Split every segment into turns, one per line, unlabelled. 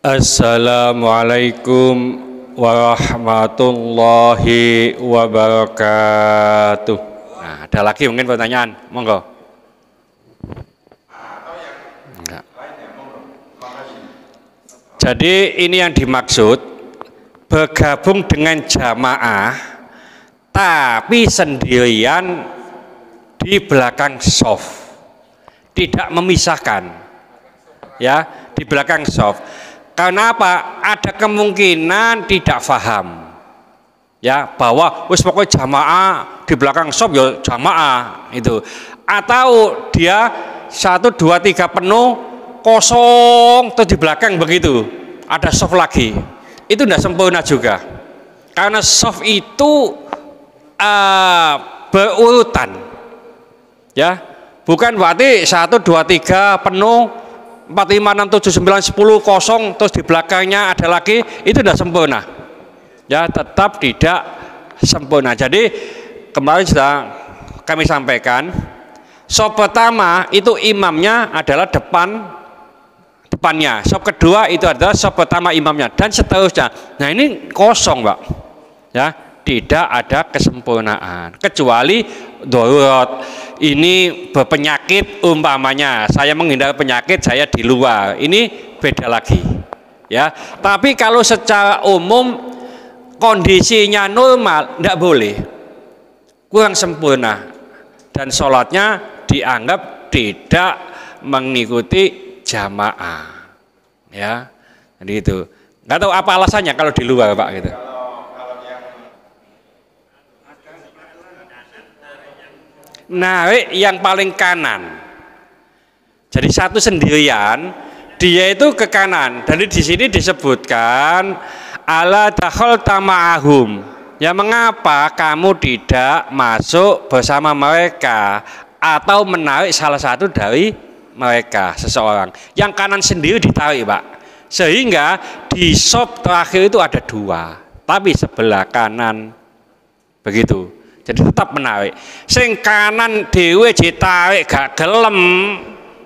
Assalamualaikum warahmatullahi wabarakatuh. Nah, ada lagi mungkin pertanyaan, monggo. Enggak. Jadi ini yang dimaksud bergabung dengan jamaah tapi sendirian di belakang shaf, tidak memisahkan, ya, di belakang shaf. Karena apa? Ada kemungkinan tidak paham, ya, bahwa wis pokoknya jamaah di belakang shop ya jamaah itu, atau dia 1, 2, 3 penuh kosong terus di belakang begitu ada shop lagi, itu tidak sempurna juga, karena shop itu berurutan, ya, bukan berarti 1, 2, 3 penuh 4, 5, 6, 7, 9, 10 kosong terus di belakangnya ada lagi, itu tidak sempurna, ya, tetap tidak sempurna. Jadi kemarin sudah kami sampaikan, shop pertama itu imamnya adalah depannya, shop kedua itu adalah shop pertama imamnya, dan seterusnya. Nah ini kosong, Pak, ya, tidak ada kesempurnaan kecuali darurat. Ini berpenyakit, umpamanya saya menghindari penyakit, saya di luar, ini beda lagi, ya. Tapi kalau secara umum kondisinya normal, tidak boleh, kurang sempurna, dan sholatnya dianggap tidak mengikuti jamaah, ya. Jadi itu nggak tahu apa alasannya kalau di luar, Pak, gitu. Narik yang paling kanan. Jadi satu sendirian, dia itu ke kanan. Jadi di sini disebutkan ala dakhal tama'ahum. Ya, mengapa kamu tidak masuk bersama mereka atau menarik salah satu dari mereka, seseorang. Yang kanan sendiri ditarik, Pak. Sehingga di shop terakhir itu ada 2, tapi sebelah kanan. Begitu. Jadi tetap menarik. Sing kanan dhewe ditarik gak gelem,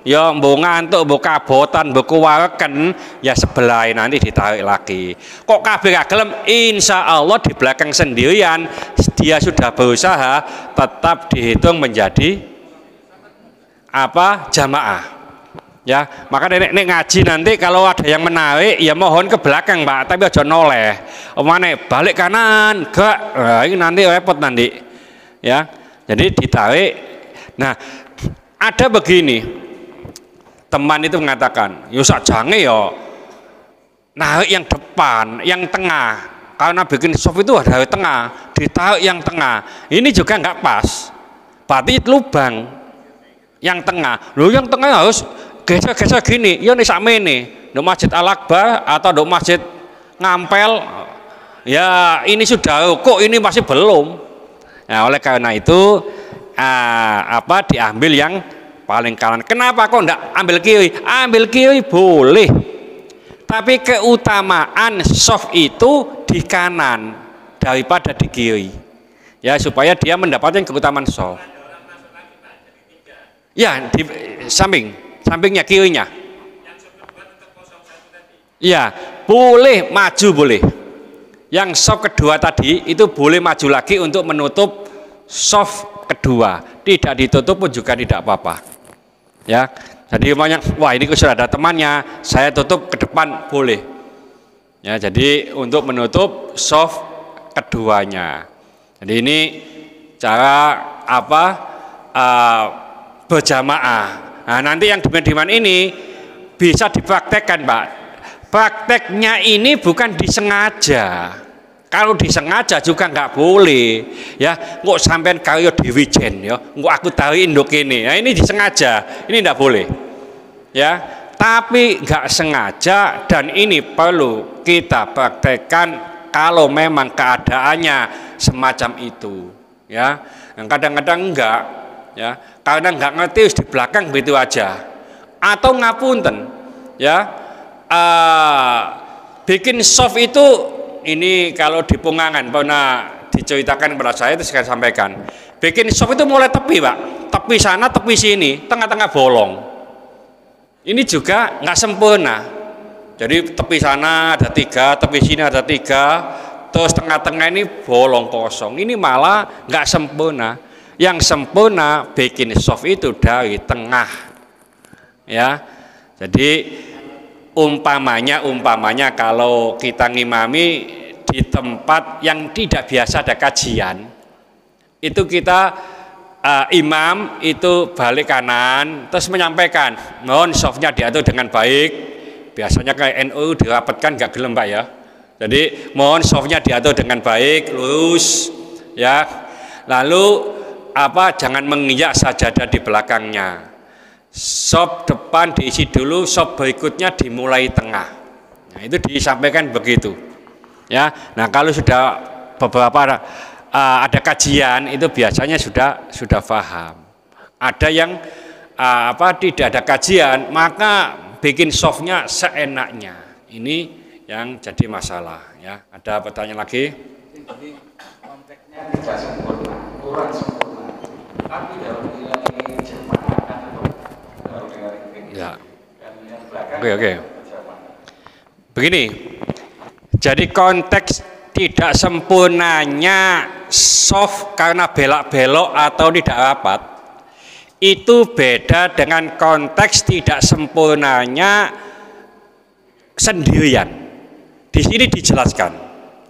ya mbok ngantuk, mbok kabotan, mbok kuwareken, ya sebelah nanti ditarik lagi. Kok kabeh gak gelem, insya Allah di belakang sendirian dia sudah berusaha, tetap dihitung menjadi apa? Jamaah. Ya, maka nek ngaji nanti kalau ada yang menarik ya mohon ke belakang, Pak, tapi aja noleh. Omane balik kanan, gak. Nah, ini nanti repot nanti. Ya, jadi ditarik. Nah, ada begini, teman itu mengatakan, "Yusak jange yo, narik yang depan, yang tengah, karena bikin soft itu ada di tengah, ditarik yang tengah. Ini juga nggak pas, berarti lubang yang tengah. Loh, yang tengah harus geser-geser gini, ya nih sakmene, di Masjid Al-Akbar atau di Masjid Ngampel, ya ini sudah, kok ini masih belum." Nah, oleh karena itu diambil yang paling kanan. Kenapa kok enggak ambil kiri? Ambil kiri boleh, tapi keutamaan soft itu di kanan daripada di kiri, ya, supaya dia mendapatkan keutamaan soft. Ya, di sampingnya, kirinya. Ya, boleh maju, boleh. Yang soft kedua tadi itu boleh maju lagi untuk menutup soft kedua, tidak ditutup pun juga tidak apa-apa, ya. Jadi banyak, wah ini sudah ada temannya, saya tutup ke depan, boleh, ya. Jadi untuk menutup soft keduanya. Jadi ini cara berjamaah. Nah, nanti yang demand ini bisa dipraktekkan, Pak. Prakteknya ini bukan disengaja. Kalau disengaja juga nggak boleh, ya. Nggak sampean karyo diwijen, ya. Nggak aku tahu induk ini. Nah, ini disengaja, ini nggak boleh, ya. Tapi nggak sengaja, dan ini perlu kita praktekkan kalau memang keadaannya semacam itu, ya. Yang kadang-kadang enggak, ya. Karena nggak ngerti di belakang begitu aja, atau ngapunten, ya. Bikin soft itu. Ini kalau di Pungangan pernah diceritakan kepada saya, itu saya sampaikan. Bikin soft itu mulai tepi, Pak, tepi sana, tepi sini, tengah-tengah bolong. Ini juga nggak sempurna, Jadi tepi sana ada 3, tepi sini ada 3, terus tengah-tengah ini bolong kosong. Ini malah nggak sempurna. Yang sempurna bikin soft itu dari tengah. Ya, jadi umpamanya kalau kita ngimami di tempat yang tidak biasa ada kajian, itu kita imam itu balik kanan terus menyampaikan mohon softnya diatur dengan baik. Biasanya kayak NU dirapatkan gak gelem Pak ya. Jadi mohon softnya diatur dengan baik, lurus ya. Lalu jangan menginjak sajadah di belakangnya. Soft depan diisi dulu, soft berikutnya dimulai tengah. Nah, itu disampaikan begitu. Ya. Nah, kalau sudah beberapa ada kajian itu biasanya sudah paham. Ada yang tidak ada kajian, maka bikin softnya seenaknya. Ini yang jadi masalah ya. Ada pertanyaan lagi?
Jadi konteksnya tidak sempurna, kurang sempurna. Tapi dalam nilai jemaah kan dalam nilai
ya.
Belakang.
Oke. Begini. Jadi konteks tidak sempurnanya soft karena belok-belok atau tidak rapat itu beda dengan konteks tidak sempurnanya sendirian. Di sini dijelaskan,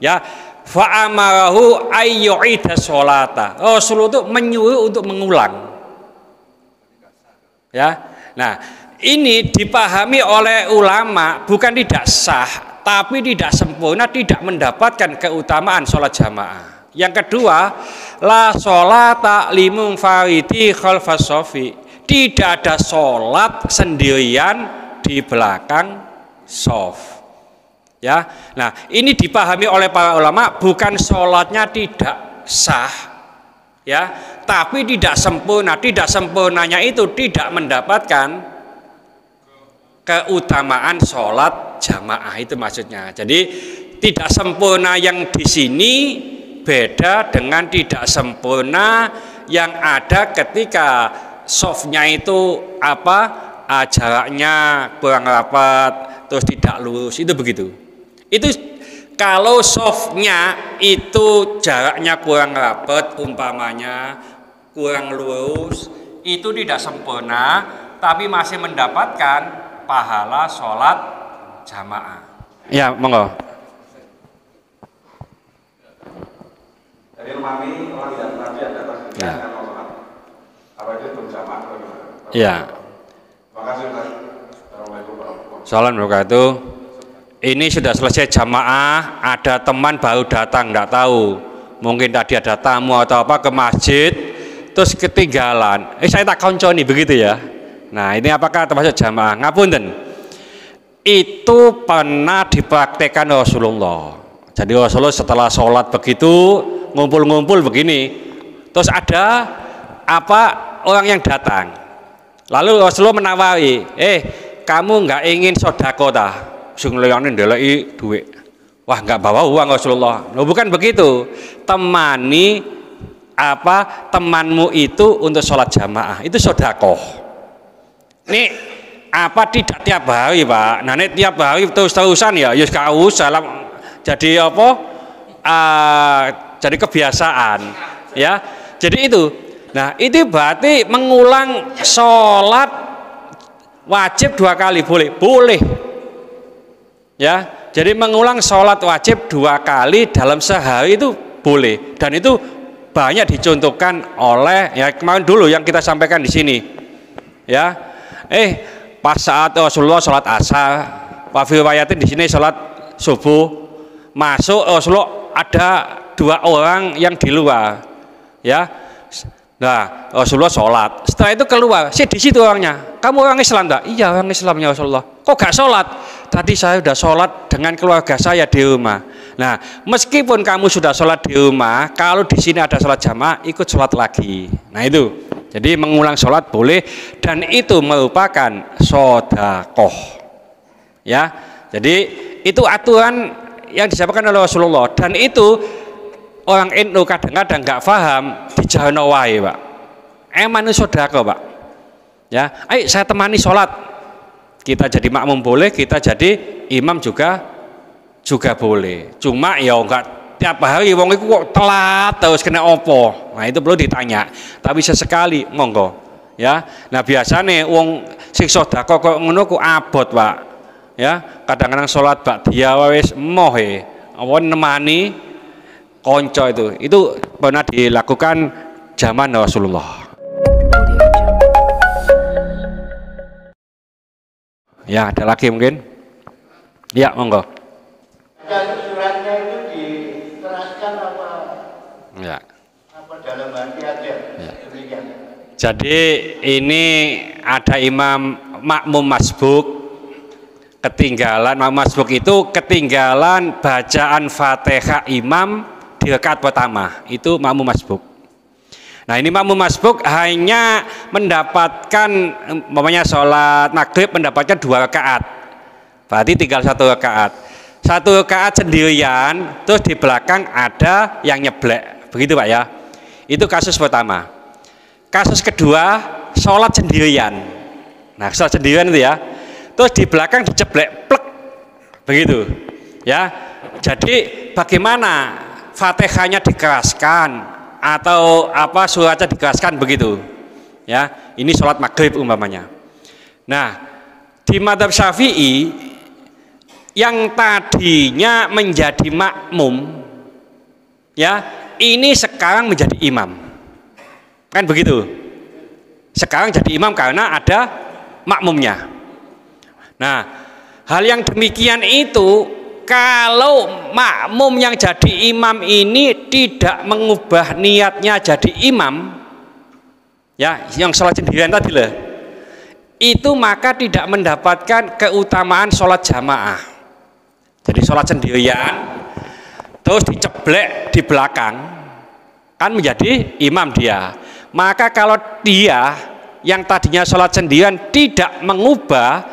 ya, fa'amarahu ayyu'ida sholata. Rasul itu menyuruh untuk mengulang. Ya. Nah, ini dipahami oleh ulama bukan tidak sah, tapi tidak sempurna, tidak mendapatkan keutamaan sholat jamaah. Yang kedua, la sholata limum faridi khalfas sofi. Tidak ada sholat sendirian di belakang sof. Ya, nah ini dipahami oleh para ulama bukan sholatnya tidak sah, ya, tapi tidak sempurna. Tidak sempurnanya itu tidak mendapatkan keutamaan sholat jamaah, itu maksudnya. Jadi tidak sempurna yang di sini beda dengan tidak sempurna yang ada ketika softnya itu jaraknya kurang rapat terus tidak lurus, itu begitu. Itu kalau softnya itu jaraknya kurang rapat, umpamanya kurang lurus, itu tidak sempurna tapi masih mendapatkan pahala sholat jamaah. Ya, monggo.
Jadi memahami orang tidak nabi yang datang ke
ya.
sholat. Apa itu berjamaah atau gimana?
Ya.
Terima kasih Ustaz. Assalamualaikum warahmatullahi wabarakatuh.
Salam wabarakatuh. Ini sudah selesai jamaah, ada teman baru datang, tidak tahu. Mungkin tadi ada tamu atau apa ke masjid, terus ketinggalan. Saya tak konconi begitu ya. Nah, ini apakah termasuk jamaah? Ngapunten. Itu pernah dipraktekkan Rasulullah. Jadi Rasulullah setelah sholat begitu ngumpul-ngumpul begini, terus ada orang yang datang, lalu Rasulullah menawari, kamu nggak ingin sodako dah? Sing liyane ndeleki duit. Wah, nggak bawa uang Rasulullah. Loh, bukan begitu. Temani temanmu itu untuk sholat jamaah, itu sodako. Ini tidak tiap hari Pak. Nah, ini tiap hari terus-terusan ya gak usah. Jadi jadi kebiasaan ya. Jadi itu. Nah, itu berarti mengulang sholat wajib 2 kali boleh. Ya. Jadi mengulang sholat wajib 2 kali dalam sehari itu boleh, dan itu banyak dicontohkan oleh ya kemarin dulu yang kita sampaikan di sini. Ya. Pas saat Rasulullah sholat asar, Pak riwayatin di sini sholat subuh, masuk Rasulullah ada 2 orang yang di luar, ya. Nah, Rasulullah sholat, setelah itu keluar, di situ orangnya, kamu orang Islam tak? Iya, orang Islam ya Rasulullah. Kok gak sholat? Tadi saya sudah sholat dengan keluarga saya di rumah. Nah, meskipun kamu sudah sholat di rumah, kalau di sini ada sholat jamaah, ikut sholat lagi. Nah itu, jadi mengulang sholat boleh, dan itu merupakan sodakoh. Ya, jadi itu aturan yang disampaikan oleh Rasulullah, dan itu orang NU kadang-kadang nggak paham di jalan wae Pak. Emang itu sodako Pak. Ya, ayo saya temani sholat. Kita jadi makmum boleh, kita jadi imam juga boleh. Cuma ya enggak tiap hari wong iku kok telat terus kena opo. Nah itu perlu ditanya. Tapi sesekali monggo. Ya. Nah biasanya wong sing sedekah kok ngono ku abot, Pak. Ya, kadang-kadang sholat ba'diyah wis mohe. Apa nemani konco itu pernah dilakukan zaman Rasulullah. Ya, ada lagi mungkin? Ya, monggo.
Suratnya itu diteraskan apa?
Ya.
Apa dalam hati aja?
Ya.
Demikian.
Jadi ini ada imam makmum masbuk ketinggalan. Makmum masbuk itu ketinggalan bacaan Fatihah imam di rakaat pertama. Itu makmum masbuk. Nah ini makmum masbuk hanya mendapatkan umpamanya sholat maghrib mendapatkan 2 rakaat, berarti tinggal 1 rakaat. 1 rakaat sendirian, terus di belakang ada yang nyeblek, begitu Pak ya. Itu kasus pertama. Kasus kedua, sholat sendirian. Nah sholat sendirian itu ya, terus di belakang diceblek, plek, begitu ya. Jadi bagaimana Fatihahnya dikeraskan atau apa suratnya dikeraskan begitu ya, ini sholat maghrib umpamanya. Nah di mazhab Syafi'i yang tadinya menjadi makmum ya, ini sekarang menjadi imam, kan begitu. Sekarang jadi imam karena ada makmumnya. Nah hal yang demikian itu kalau makmum yang jadi imam ini tidak mengubah niatnya jadi imam, ya, yang sholat sendirian tadi lah, itu maka tidak mendapatkan keutamaan sholat jamaah. Jadi sholat sendirian, terus diceblek di belakang, kan menjadi imam dia. Maka kalau dia yang tadinya sholat sendirian tidak mengubah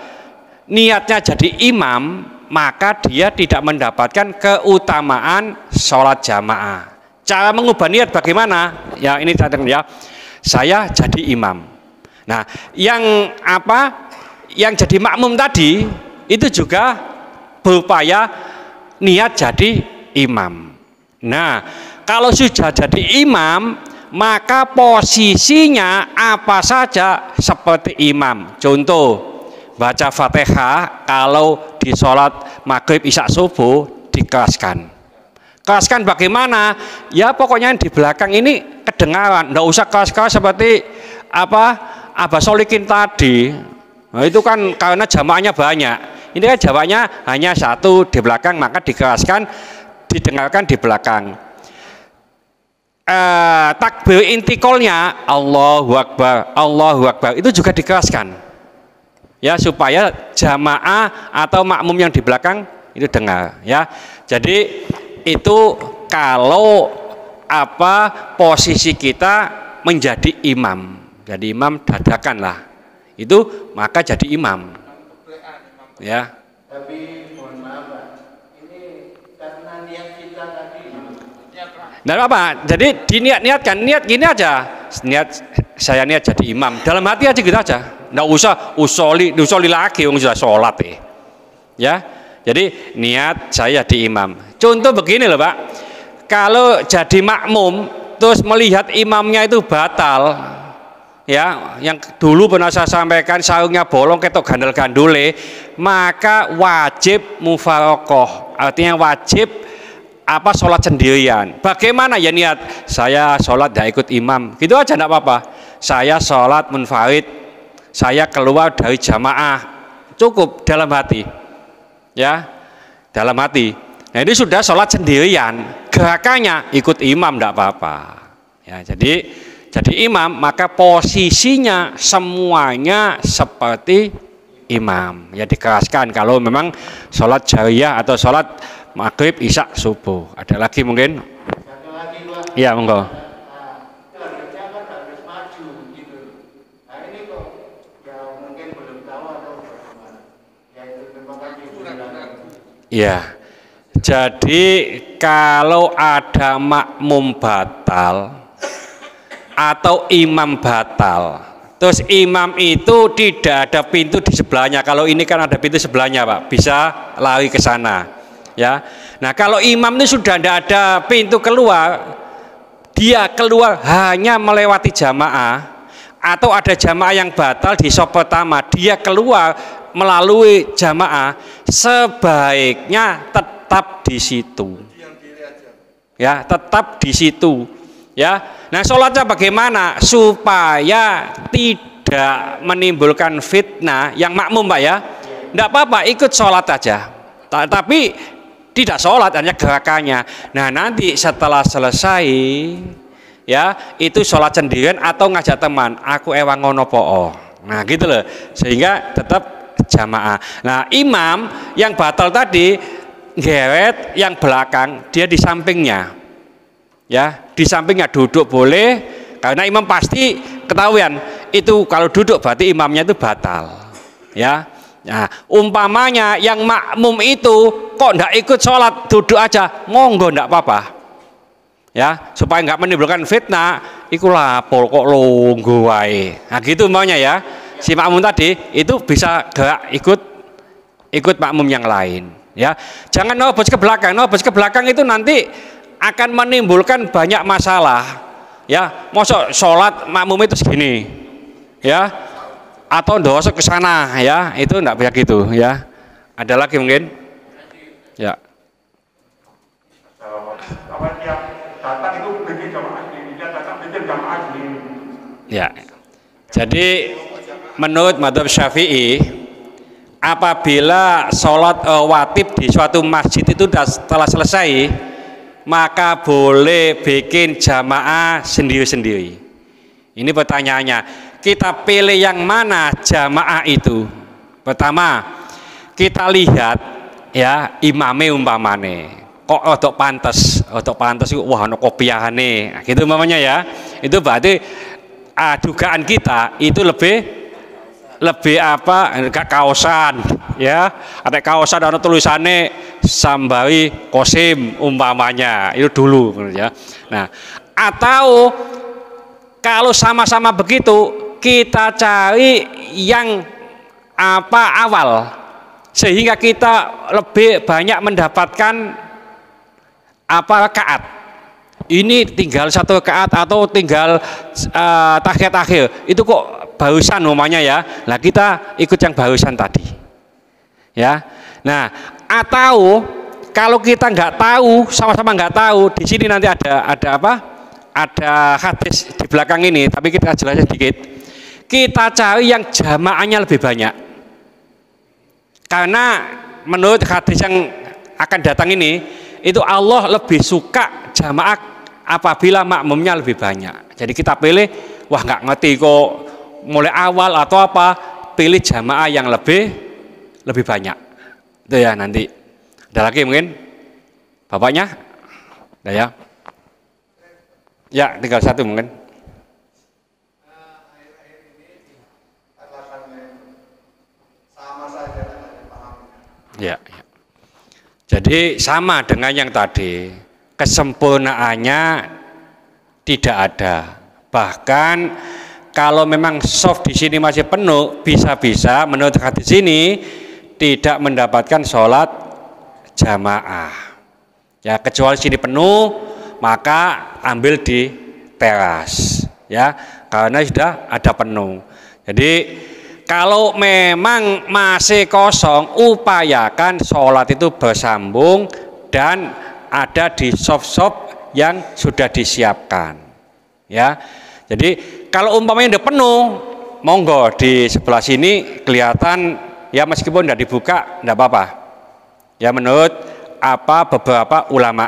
niatnya jadi imam, maka dia tidak mendapatkan keutamaan sholat jamaah. Cara mengubah niat bagaimana? Ya ini catatan ya. Saya jadi imam. Nah, yang apa? Yang jadi makmum tadi itu juga berupaya niat jadi imam. Nah, kalau sudah jadi imam, maka posisinya apa saja seperti imam. Contoh, baca Fatihah kalau di sholat maghrib isya subuh dikeraskan. Keraskan bagaimana? Ya pokoknya yang di belakang ini kedengaran, nggak usah keras-keras seperti apa Abah Solikin tadi. Nah, itu kan karena jamaahnya banyak. Ini kan jamaahnya hanya 1 di belakang, maka dikeraskan, didengarkan di belakang. Takbir intiqolnya Allahu Akbar itu juga dikeraskan. Ya supaya jamaah atau makmum yang di belakang itu dengar ya. Jadi itu kalau apa posisi kita menjadi imam. Jadi imam dadakan lah. Itu maka jadi imam. Ya.
Tapi mohon maaf Pak, ini karena niat kita tadi.
Nah apa? Jadi diniat-niatkan, niat gini aja. Niat saya niat jadi imam. Dalam hati aja gitu aja. Nggak usah usoli lagi yang sudah sholat ya. Jadi niat saya jadi imam. Contoh begini loh Pak, kalau jadi makmum terus melihat imamnya itu batal ya, yang dulu pernah saya sampaikan sarungnya bolong ketok gandul-gandule, maka wajib mufarokoh, artinya wajib apa sholat sendirian. Bagaimana ya niat saya sholat tidak ikut imam gitu aja enggak apa-apa. Saya sholat munfarid, saya keluar dari jamaah, cukup dalam hati ya, dalam hati. Nah ini sudah sholat sendirian, gerakannya ikut imam tidak apa-apa ya. Jadi imam maka posisinya semuanya seperti imam ya, dikeraskan kalau memang sholat jariyah atau sholat maghrib isya subuh. Ada lagi mungkin?
Satu lagi Pak.
Iya monggo.
Harusnya kan harus maju gitu. Nah ini kok ya mungkin belum tahu atau bagaimana. Ya itu terima kasih.
Iya. Jadi kalau ada makmum batal atau imam batal Terus imam itu tidak ada pintu di sebelahnya. Kalau ini kan ada pintu sebelahnya, Pak. Bisa lari ke sana. Ya. Nah, kalau imam ini sudah tidak ada pintu keluar, dia keluar hanya melewati jamaah atau ada jamaah yang batal di shop pertama, dia keluar melalui jamaah, sebaiknya tetap di situ. Ya, tetap di situ. Ya. Nah, sholatnya bagaimana supaya tidak menimbulkan fitnah yang makmum, Pak ya? Tidak apa-apa, ikut sholat aja. Tapi tidak sholat, hanya gerakannya. Nah, nanti setelah selesai, ya itu sholat sendirian atau ngajak teman. Aku ewang ngono po'o. Nah, gitu loh. Sehingga tetap jamaah. Nah, imam yang batal tadi geret yang belakang, dia di sampingnya. Ya, di sampingnya duduk boleh, karena imam pasti ketahuan itu kalau duduk berarti imamnya itu batal. Ya, nah umpamanya yang makmum itu kok ndak ikut sholat, duduk aja, monggo ndak apa-apa. Ya, supaya nggak menimbulkan fitnah, iku lapor kok longgo wae. Nah gitu maunya ya. Si makmum tadi itu bisa gerak ikut makmum yang lain. Ya, jangan nobos ke belakang. Nobos ke belakang itu nanti akan menimbulkan banyak masalah. Ya, mosok sholat makmum itu segini, ya, atau ndosok ke sana, ya, itu enggak bisa gitu, ya. Ada lagi mungkin? Ya.
Kawan yang datang itu bikin jamaah sendiri, dia datang bikin jamaah sendiri.
Ya. Jadi menurut mazhab Syafi'i, apabila sholat watib di suatu masjid itu telah selesai, maka boleh bikin jamaah sendiri-sendiri. Ini pertanyaannya, kita pilih yang mana jamaah itu? Pertama, kita lihat ya imame umpamane. Kok untuk pantes wah ono kopiahane. Gitu umpamanya ya. Itu berarti dugaan kita itu lebih apa, enggak kaosan ya, ada kaosan ada tulisannya Sambari Kosim umpamanya, itu dulu ya. Nah, atau kalau sama-sama begitu kita cari yang apa awal sehingga kita lebih banyak mendapatkan apa rakaat. Ini tinggal satu rakaat atau tinggal tahiyat akhir, itu kok barusan namanya ya. Nah, kita ikut yang barusan tadi. Ya. Nah, atau kalau kita nggak tahu, sama-sama nggak tahu, di sini nanti ada apa? Ada hadis di belakang ini, tapi kita jelaskan sedikit. Kita cari yang jamaahnya lebih banyak. Karena menurut hadis yang akan datang ini, itu Allah lebih suka jamaah apabila makmumnya lebih banyak. Jadi kita pilih, wah nggak ngerti kok mulai awal atau apa, pilih jamaah yang lebih banyak. Itu ya nanti. Ada lagi mungkin? Bapaknya? Ada ya? Ya, tinggal satu mungkin. Ya, ya. Jadi sama dengan yang tadi, kesempurnaannya tidak ada. Bahkan kalau memang soft di sini masih penuh, bisa-bisa menurut hadis ini tidak mendapatkan sholat jamaah. Ya, kecuali sini penuh, maka ambil di teras. Ya, karena sudah ada penuh. Jadi kalau memang masih kosong, upayakan sholat itu bersambung dan ada di soft-soft yang sudah disiapkan. Ya, jadi kalau umpamanya udah penuh, monggo di sebelah sini kelihatan ya, meskipun tidak dibuka, tidak apa-apa. Ya, menurut apa beberapa ulama.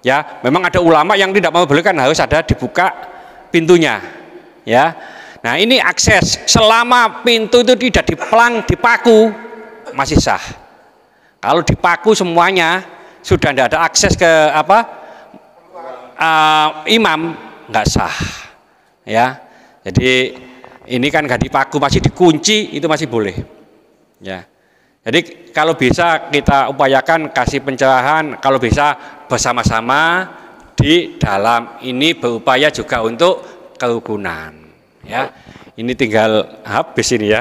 Ya, memang ada ulama yang tidak mau bolehkan harus ada dibuka pintunya. Ya, nah ini akses. Selama pintu itu tidak dipelang, dipaku, masih sah. Kalau dipaku semuanya sudah tidak ada akses ke apa imam, nggak sah. Ya. Jadi ini kan nggak dipaku, masih dikunci, itu masih boleh. Ya. Jadi kalau bisa kita upayakan kasih pencerahan, kalau bisa bersama-sama di dalam ini berupaya juga untuk kerukunan. Ya. Ini tinggal habis ini ya.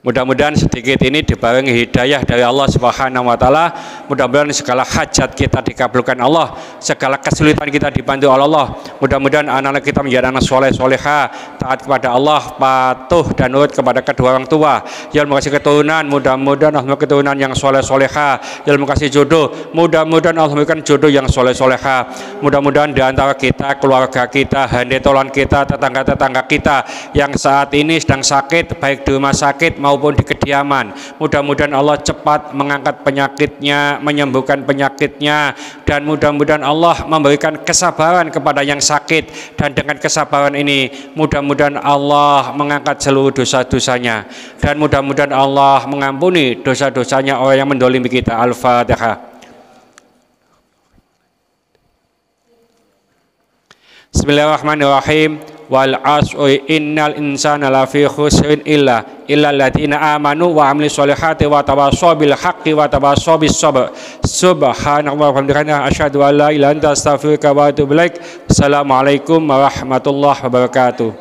Mudah-mudahan sedikit ini dibarengi hidayah dari Allah Subhanahu wa taala. Mudah-mudahan segala hajat kita dikabulkan Allah, segala kesulitan kita dibantu oleh Allah. Mudah-mudahan anak-anak kita menjadi anak soleh soleha, taat kepada Allah, patuh dan nurut kepada kedua orang tua. Ya Allah kasih keturunan, mudah-mudahan Allah memberikan keturunan yang soleh soleha. Ya Allah kasih jodoh, mudah-mudahan Allah memberikan jodoh yang soleh soleha. Mudah-mudahan di antara kita, keluarga kita, handetolan kita, tetangga-tetangga kita yang saat ini sedang sakit, baik di rumah sakit maupun di kediaman, mudah-mudahan Allah cepat mengangkat penyakitnya, menyembuhkan penyakitnya, dan mudah-mudahan Allah memberikan kesabaran kepada yang sakit, dan dengan kesabaran ini mudah-mudahan Allah mengangkat seluruh dosa-dosanya, dan mudah-mudahan Allah mengampuni dosa-dosanya orang yang mendolimi kita. Al-Fatihah. Bismillahirrahmanirrahim. Wal asri innal insana lafi khusrin illa alladziina amanu wa amilus solihati wa tawassaw bil haqqi wa tawassaw bis sabr. Subhanallahi wa bihamdihi asyhadu an la ilaha illa anta astaghfiruka wa atubu ilaik. Assalamualaikum warahmatullahi wabarakatuh.